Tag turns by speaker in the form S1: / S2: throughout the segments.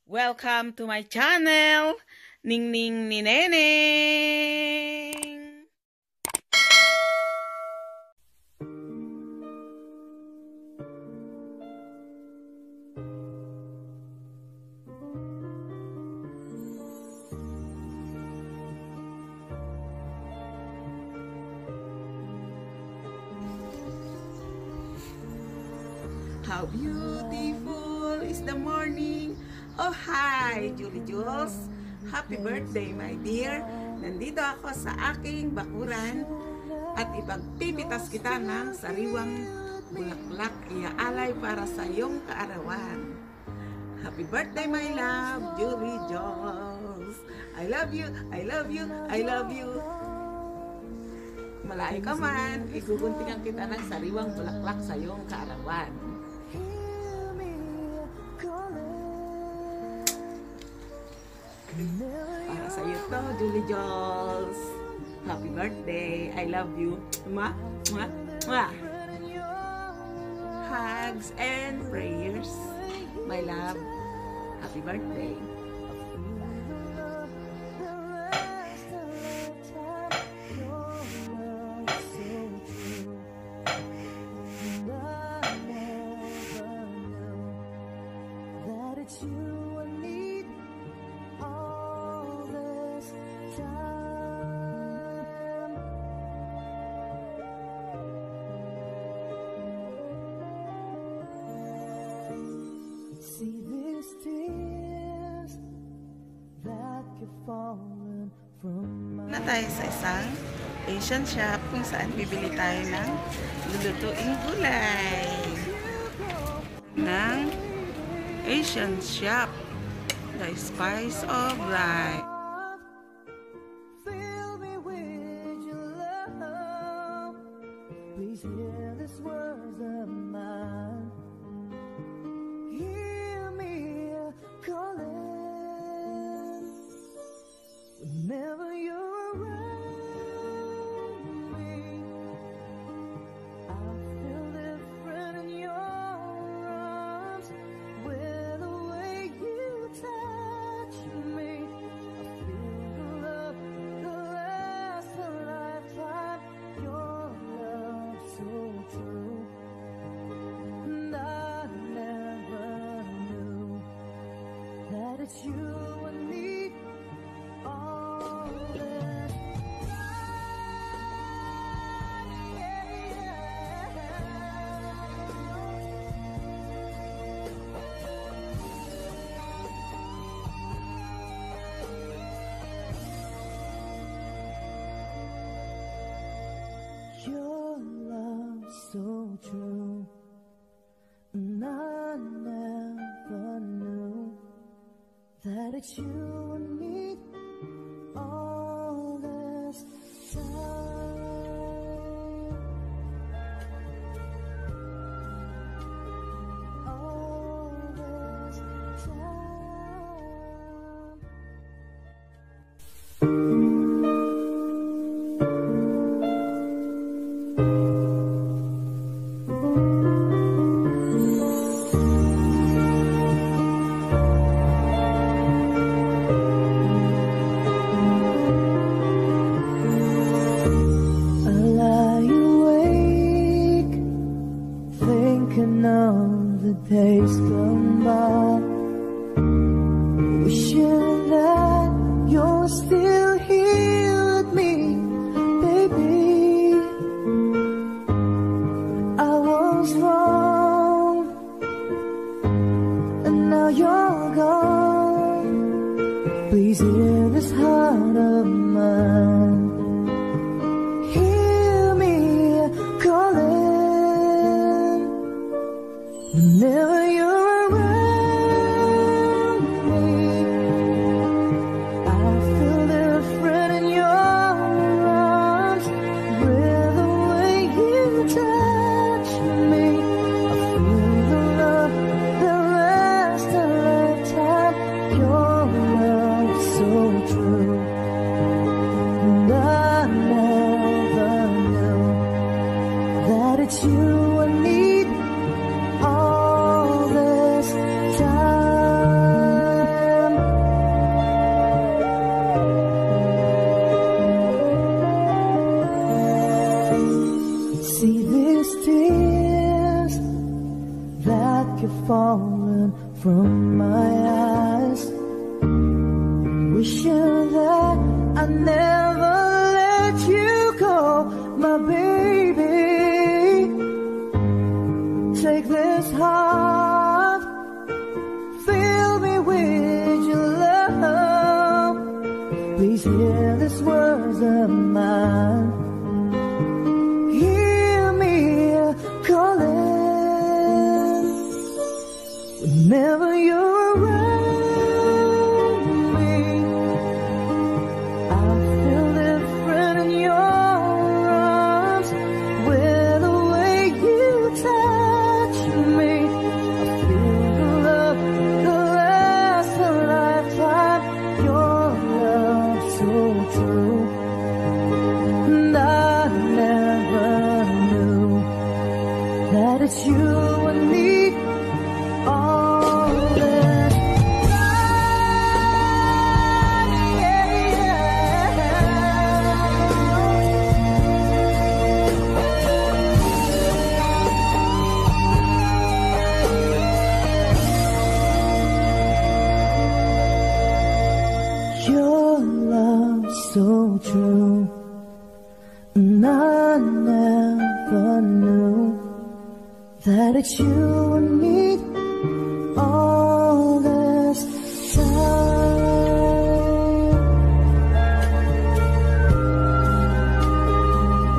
S1: Welcome to my channel, Ningning ni Neneng. How beautiful is the morning. Oh, hi, Julie Jules. Happy birthday, my dear. Nandito ako sa aking bakuran at ipagpipitas kita ng sariwang bulaklak iaalay para sa iyong kaarawan. Happy birthday, my love, Julie Jules. I love you, I love you, I love you. Malayo ka man, iguguntingan kita ng sariwang bulaklak sa iyong kaarawan. Para sa iyo to, Julie Jules. Happy birthday. I love you. Mwah, mwah, mwah. Hugs and prayers. My love. Happy birthday.
S2: See these tears that keep falling from my
S1: Na tayo sa isang Asian shop kung saan bibili tayo ng lulutuing gulay. Ng Asian shop, The Spice of Life.
S2: Fill me with your love. Please hear these words of mine. Hear me calling. Whenever you're around me, I feel different in your arms. With the way you touch me, I feel the love that lasts a lifetime. Your love so true, and I never knew that it's you I need. All this your love so true, and I never knew that it's you I need all this time. All this time. I lie awake, thinking of the days gone by, wishing that you're still here with me, baby. I was wrong, and now you're gone. Please hear this heart of mine. Hear me calling. Whenever you're around me, I feel different in your arms. With the way you touch me, I feel the love that lasts a lifetime. Your love so true, and I never knew that it's you I need all the like you're falling from my eyes. Wishing that I never let you go, my baby. Take this heart, fill me with your love. Please hear these words of mine. Hear me calling whenever you're around me. I feel different in your arms, with the way you touch me. I feel the love that lasts a lifetime. Your love so true, and I never knew that it's you I need all this time. Your love so true, and I never knew that it's you I need all this time.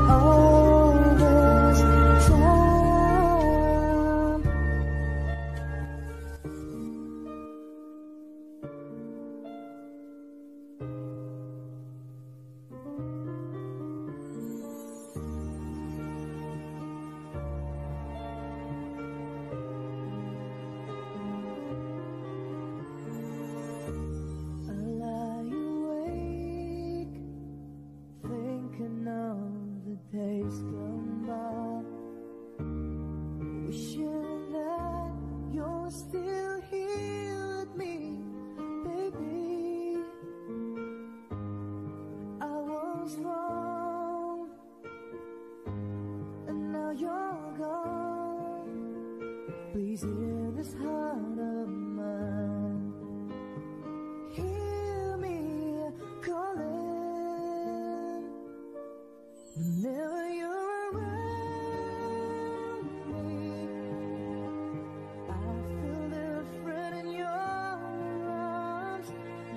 S2: All this time. I lie awake, thinking of the days gone by, wishing that you're still here with me, baby. I was wrong, and now you're gone. Please hear this heart of mine. Hear me calling whenever you're around me. I feel different in your arms,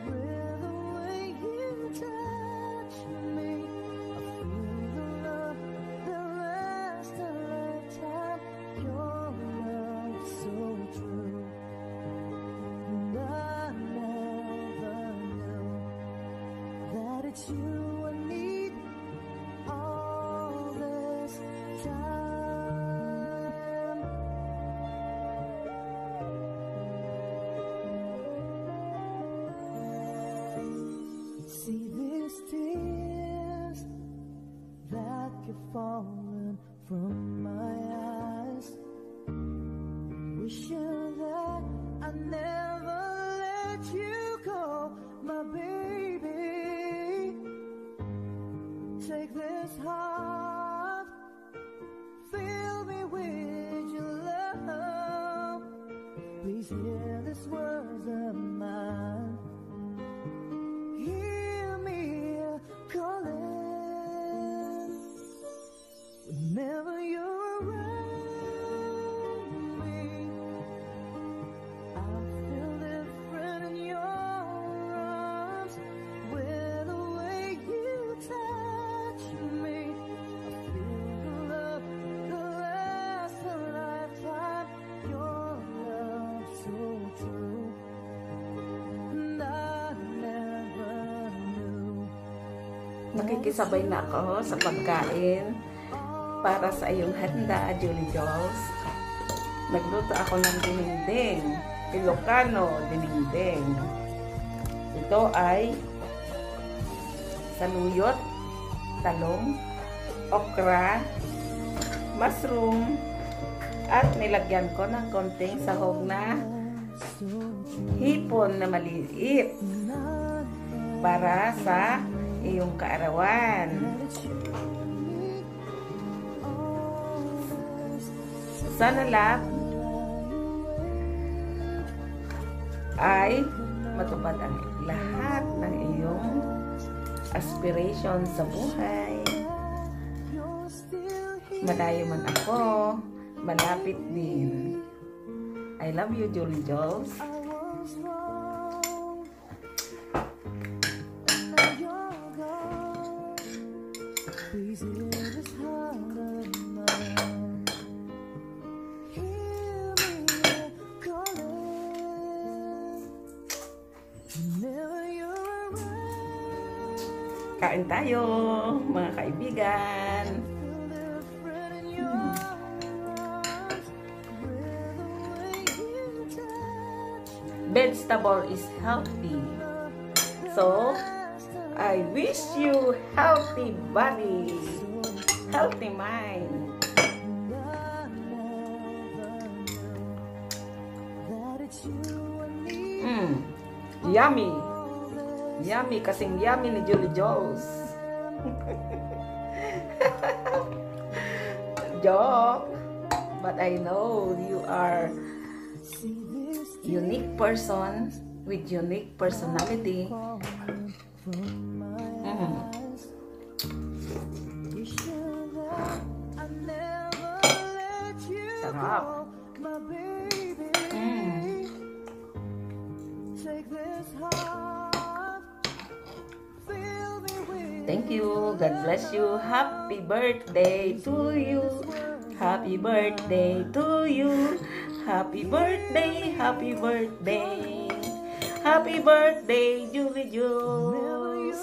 S2: with the way you touch me. I feel the love that lasts a lifetime. Your love so true, and I never knew that it's you I need all this time. See these tears that keep falling from my eyes, wishing that I never let you go, my baby. Take this heart, fill me with your love. Please hear these words of mine. Hear me calling whenever you're around me. I feel different in your arms, with the way you touch me. I feel the love that lasts a lifetime. Your love so true, and I never knew.
S1: Nakikisabay na ako sa pagkain para sa iyong handa, Julie Jules. Nagluto ako ng dinengdeng, Ilokano dinengdeng. Ito ay saluyot, talong, okra, mushroom, at nilagyan ko ng konting sahog na hipon na maliit para sa iyong kaarawan. Sana ay matupad ang lahat ng iyong aspiration sa buhay. Malayo man ako, malapit din. I love you, Julie Jules. Kain tayo, mga kaibigan. Vegetable is healthy. So, I wish you healthy body, healthy mind. Yummy. Yummy, kasing yummy ni Julie Jules. Joke. But I know you are unique person with unique personality. Sarap. Thank you. God bless you. Happy birthday to you. Happy birthday to you. Happy birthday. Happy birthday. Happy birthday, Julie Jules.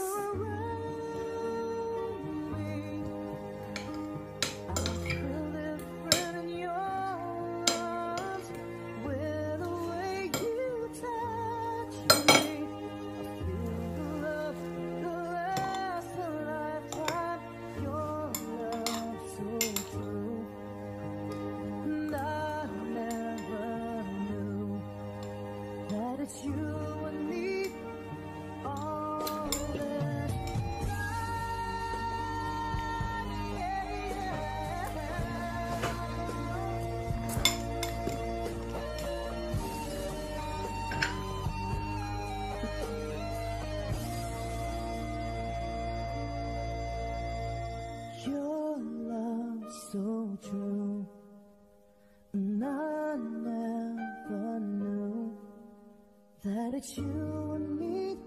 S2: It's you and me, all that. Your love so true, and I never knew that it's you and me.